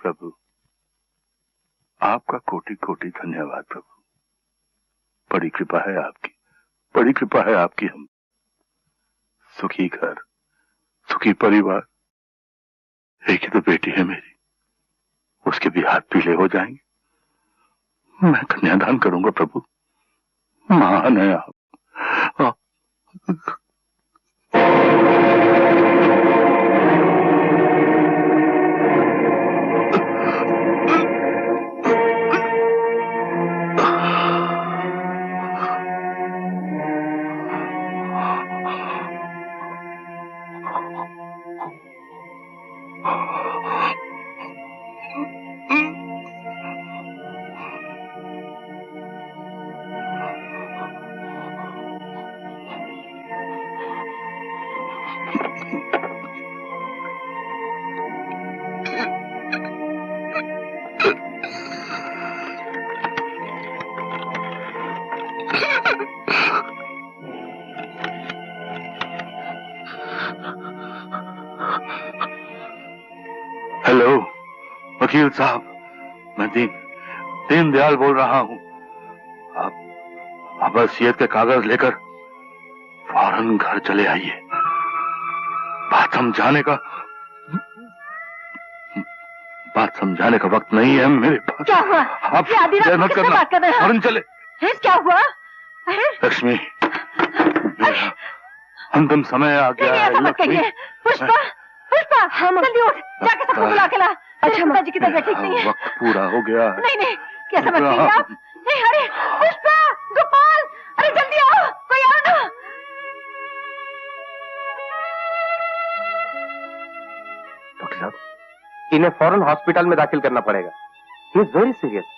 प्रभु, आपका कोटि कोटि धन्यवाद प्रभु। बड़ी कृपा है आपकी, बड़ी कृपा है आपकी। हम सुखी घर, सुखी परिवार। एक ही तो बेटी है मेरी, उसके भी हाथ पीले हो जाएंगे। मैं कन्यादान करूंगा प्रभु। महान है आप। हेलो वकील साहब, मैं दीन दयाल बोल रहा हूं। आप वसीयत के कागज लेकर फौरन घर चले आइए। बात समझाने का वक्त नहीं है मेरे पास। क्या हुआ? आप मत करना, फौरन चले। क्या हुआ? लक्ष्मी, अंतिम समय आ गया है। लक्ष्मी, पुष्पा, जल्दी उठ, जाके सबको बुला के ला। अच्छा, माताजी की तबीयत ठीक नहीं है। वक्त पूरा हो गया है। नहीं, क्या समझती हैं आप? नहीं, अरे पुष्पा, गोपाल, अरे जल्दी आओ, कोई आओ ना। डॉक्टर साहब, इन्हें फौरन हॉस्पिटल में दाखिल करना पड़ेगा। He is very serious.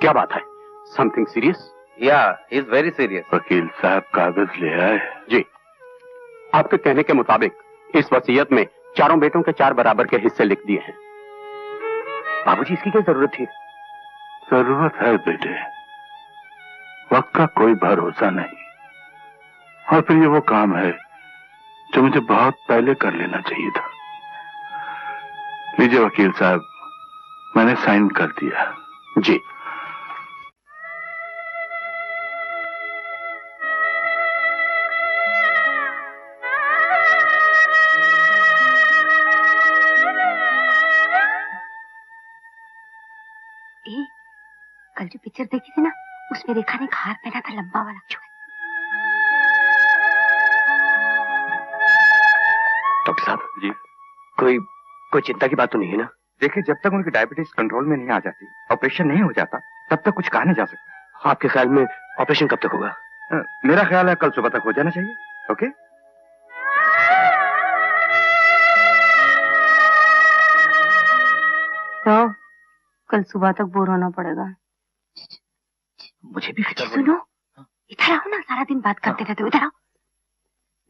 क्या बात है? Something serious? या इज वेरी सीरियस। वकील साहब कागज ले आए? जी, आपके कहने के मुताबिक इस वसीयत में चारों बेटों के 4 बराबर के हिस्से लिख दिए हैं। बाबूजी, इसकी क्या जरूरत थी? जरूरत है बेटे, वक्त का कोई भरोसा नहीं। और फिर ये वो काम है जो मुझे बहुत पहले कर लेना चाहिए था। लीजिए वकील साहब, मैंने साइन कर दिया। जी। कल जो पिक्चर देखी थी ना, उसमें रेखा ने हार पहना था, लंबा वाला। डॉक्टर साहब जी, कोई चिंता की बात तो नहीं है ना? देखिए, जब तक उनकी डायबिटीज कंट्रोल में नहीं आ जाती, ऑपरेशन नहीं हो जाता, तब तक कुछ कहा नहीं जा सकता। आपके ख्याल में ऑपरेशन कब तक होगा? मेरा ख्याल है कल सुबह तक हो जाना चाहिए। ओके? तो कल सुबह तक बोर होना पड़ेगा। मुझे भी फिक्र। सुनो, इधर आओ ना, सारा दिन बात करते रहते हो। इधर आओ।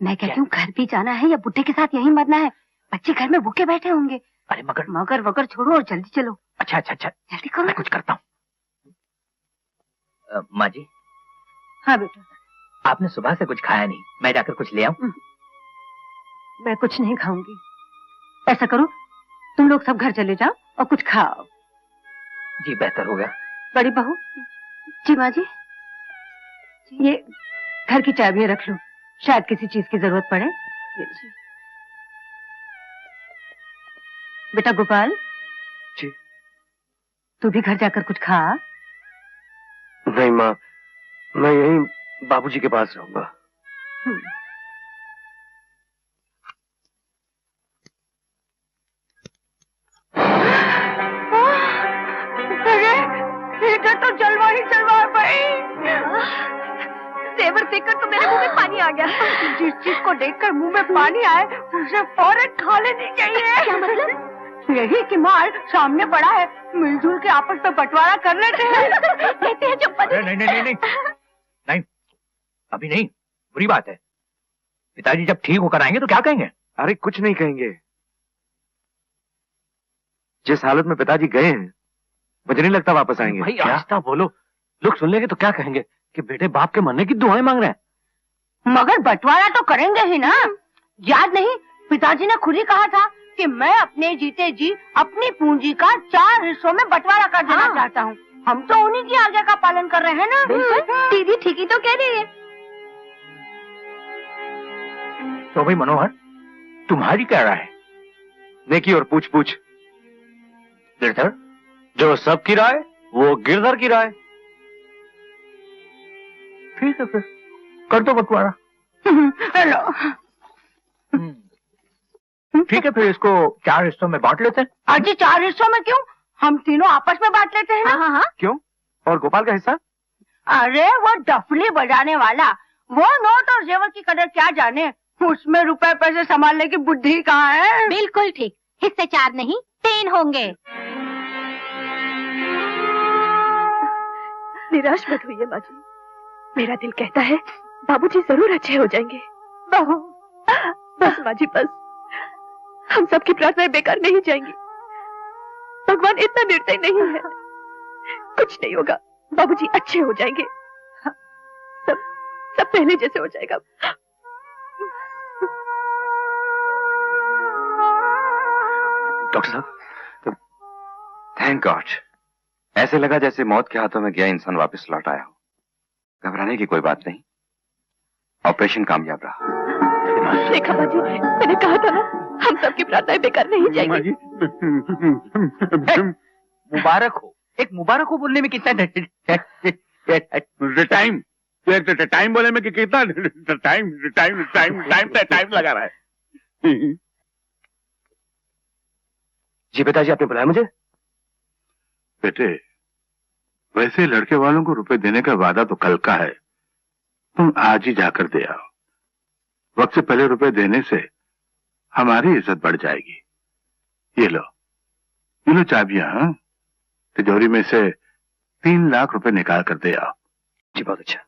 मैं कहती हूँ घर भी जाना है या बुड्ढे के साथ यहीं मरना है? बच्चे घर में भूखे बैठे होंगे। अरे मगर वगर छोड़ो और जल्दी चलो। अच्छा, जल्दी करो। मैं कुछ करता हूँ। माँ जी। हाँ बेटा। आपने सुबह से कुछ खाया नहीं, मैं जाकर कुछ ले आऊं? मैं कुछ नहीं खाऊंगी। ऐसा करो, तुम लोग सब घर चले जाओ और कुछ खाओ। जी, बेहतर होगा। बड़ी बहू। जी माँ जी। ये घर की चाबियां रख लो, शायद किसी चीज की जरूरत पड़े। बेटा गोपाल। जी। तू भी घर जाकर कुछ खा। नहीं माँ, मैं यहीं बाबूजी के पास रहूंगा। इधर तो जलवा ही जलवा भाई। तेवर देखकर तो मेरे मुंह में पानी आ गया। जिस चीज को देखकर मुंह में पानी आए उसे फौरन खा लेनी चाहिए। क्या मतलब? यही कि माल सामने पड़ा है, मिलजुल के आपस में बंटवारा कर लेते हैं। कहते हैं जब नहीं, अभी नहीं, बुरी बात है। पिताजी जब ठीक होकर आएंगे तो क्या कहेंगे? अरे कुछ नहीं कहेंगे। जिस हालत में पिताजी गए हैं मुझे नहीं लगता वापस आएंगे। भाई आहिस्ता बोलो, लोग सुन लेंगे तो क्या कहेंगे कि बेटे बाप के मरने की दुआएं मांग रहे हैं। मगर बंटवारा तो करेंगे ही ना। याद नहीं, पिताजी ने खुद ही कहा था कि मैं अपने जीते जी अपनी पूंजी का 4 हिस्सों में बंटवारा कर देना चाहता हूँ। हम तो उन्हीं की आज्ञा का पालन कर रहे हैं ना। दीदी ठीक ही तो कह रही है। तो भाई मनोहर, तुम्हारी क्या राय है? नेकी और पूछ पूछ। गिरधर, जो सब की राय वो गिरधर की राय। ठीक है फिर कर दो बंटवारा। हेलो। ठीक है, फिर इसको 4 हिस्सों में बांट लेते हैं। अजी 4 हिस्सों में क्यों? हम तीनों आपस में बांट लेते हैं ना। हाँ। क्यों? और गोपाल का हिस्सा? अरे वो डफली बजाने वाला, वो नोट और जेवर की कदर क्या जाने। उसमें रुपए पैसे संभालने की बुद्धि कहाँ है। बिल्कुल ठीक, हिस्से 4 नहीं 3 होंगे। निराश मत होइए माँ जी, मेरा दिल कहता है बाबूजी जरूर अच्छे हो जाएंगे। बस माँ जी बस, हम सबकी प्रार्थनाएं बेकार नहीं जाएंगी। भगवान इतना निर्दयी नहीं है। कुछ नहीं होगा, बाबूजी अच्छे हो जाएंगे। सब पहले जैसे हो जाएगा। डॉक्टर साहब, थैंक गॉड। ऐसे लगा जैसे मौत के हाथों में गया इंसान वापस लौट आया हो। घबराने की कोई बात नहीं, ऑपरेशन कामयाब रहा। देखा माँ जी, मैंने कहा था ना, हम सबकी प्रार्थनाएं बेकार नहीं जाएंगी। मुबारक हो। एक मुबारक हो बोलने में कितना टाइम बोलने में कितना टाइम लगा रहा है। जी पिताजी, आपने बुलाया मुझे? बेटे, वैसे लड़के वालों को रुपए देने का वादा तो कल का है, तुम आज ही जाकर दे आओ। वक्त से पहले रुपए देने से हमारी इज्जत बढ़ जाएगी। ये लो चाबियां। हाँ, तिजोरी में से 3 लाख रुपए निकाल कर दे आओ। जी बहुत अच्छा।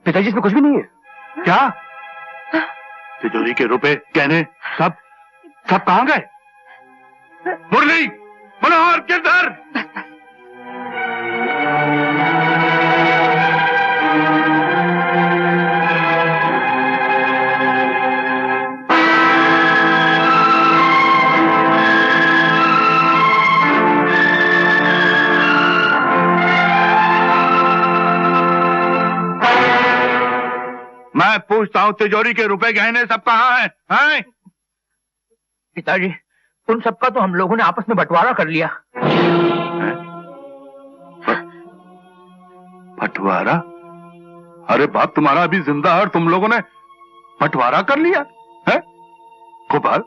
पिताजी इसमें कुछ भी नहीं है। क्या? तिजोरी के रुपए, गहने सब कहां गए? मुरली, मनोहर, गिरधर। मैं पूछता हूँ, तिजोरी के रुपए गहने सब कहाँ हैं? पिताजी, उन सबका तो हम लोगों ने आपस में बंटवारा कर लिया। बंटवारा? अरे बाप तुम्हारा अभी जिंदा है और तुम लोगों ने बंटवारा कर लिया है? गोपाल,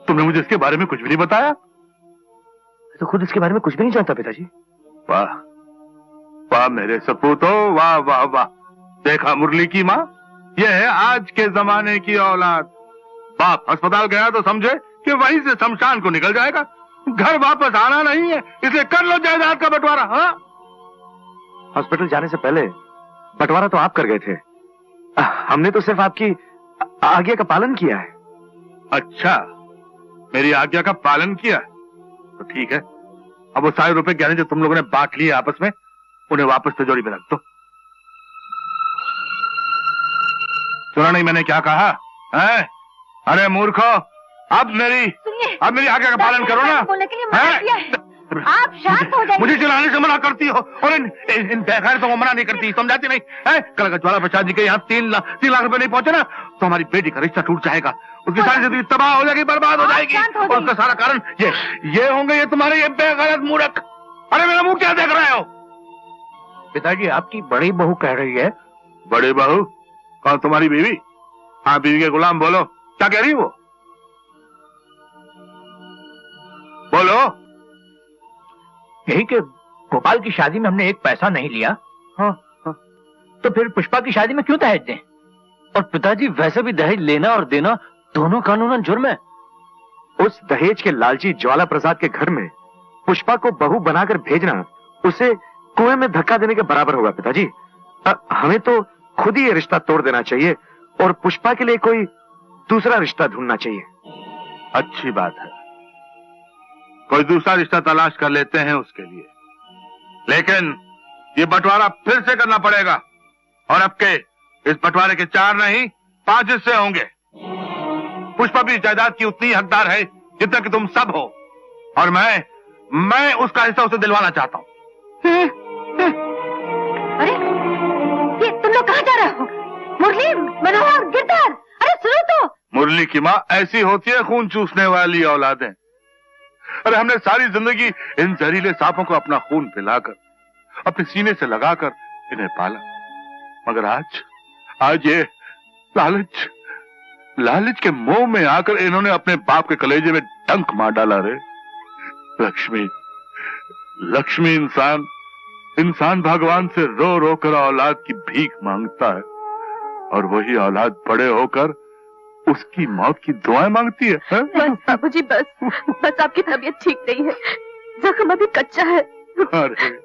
तुमने मुझे इसके बारे में कुछ भी नहीं बताया। तो खुद इसके बारे में कुछ भी नहीं जानता पिताजी। वाह वाह मेरे सपूतो, वाह वाह वाह। देखा मुरली की माँ, यह है आज के जमाने की औलाद। बाप अस्पताल गया तो समझे कि वहीं से शमशान को निकल जाएगा। घर वापस आना नहीं है, इसलिए कर लो जायदाद का बंटवारा। हाँ, हॉस्पिटल जाने से पहले बंटवारा तो आप कर गए थे, हमने तो सिर्फ आपकी आज्ञा का पालन किया है। अच्छा, मेरी आज्ञा का पालन किया तो ठीक है। अब वो सारे रुपए गहने जो तुम लोगों ने बांट लिए आपस में, उन्हें वापस तिजोरी में रख दो। सुना नहीं मैंने क्या कहा है? अरे मूर्खो, अब मेरी आज्ञा का पालन करो ना। बोलने के लिए मना किया है। आप शांत हो जाइए। मुझे चिल्लाने से मना करती हो और इन बेगैरतों को मना नहीं करती, समझाती नहीं है? कल का ज्वाला प्रसाद जी के यहाँ 3 लाख रुपए नहीं पहुंचे ना, तो हमारी बेटी का रिश्ता टूट जाएगा, उसकी सारी जिंदगी तबाह हो जाएगी, बर्बाद हो जाएगी। और उसका सारा कारण ये होंगे ये तुम्हारे ये बेगैरत मूर्ख। अरे मेरा मुंह क्या देख रहे हो? पिताजी, आपकी बड़ी बहू कह रही है। बड़ी बहू? कौन, तुम्हारी बीवी? हाँ, बीवी के गुलाम। बोलो, क्या कह रही वो? बोलो। यही कि गोपाल की शादी में हमने 1 पैसा नहीं लिया। हाँ, तो फिर पुष्पा की शादी में क्यों दहेज दें? और पिताजी, वैसे भी दहेज लेना और देना दोनों कानूनन जुर्म है। उस दहेज के लालची ज्वाला प्रसाद के घर में पुष्पा को बहू बनाकर भेजना उसे कुएं में धक्का देने के बराबर होगा पिताजी। हमें तो खुद ही ये रिश्ता तोड़ देना चाहिए और पुष्पा के लिए कोई दूसरा रिश्ता ढूंढना चाहिए। अच्छी बात है, कोई दूसरा रिश्ता तलाश कर लेते हैं उसके लिए, लेकिन ये बंटवारा फिर से करना पड़ेगा और अब के इस बंटवारे के 4 नहीं 5 हिस्से होंगे। पुष्पा भी जायदाद की उतनी हकदार है जितना कि तुम सब हो, और मैं उसका हिस्सा उसे दिलवाना चाहता हूँ। अरे ये तुम लोग कहाँ जा रहे हो? मुरली, मनोहर, गिरधर, अरे सुनो तो। मुरली की माँ ऐसी होती है खून चूसने वाली औलादें। अरे हमने सारी जिंदगी इन जहरीले सांपों को अपना खून पिलाकर अपने सीने से लगाकर इन्हें पाला, मगर आज ये लालच के मोह में आकर इन्होंने अपने बाप के कलेजे में डंक मार डाला। रे लक्ष्मी इंसान भगवान से रो रो कर औलाद की भीख मांगता है, और वही औलाद बड़े होकर उसकी मौत की दुआएं मांगती है। बस बाबूजी बस आपकी तबीयत ठीक नहीं है, जख्म अभी कच्चा है। अरे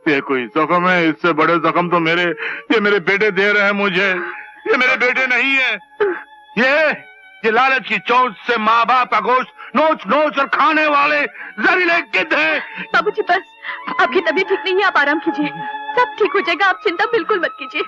ये कोई जख्म है? इससे बड़े जख्म तो ये मेरे बेटे दे रहे हैं मुझे। ये मेरे बेटे नहीं है, ये लालच की चोट से माँ बाप का गोश्त नोच और खाने वाले जहरीले गिद्ध हैं। बाबूजी बस, आपकी तबीयत ठीक नहीं है, आप आराम कीजिए, सब ठीक हो जाएगा, आप चिंता बिल्कुल मत कीजिए।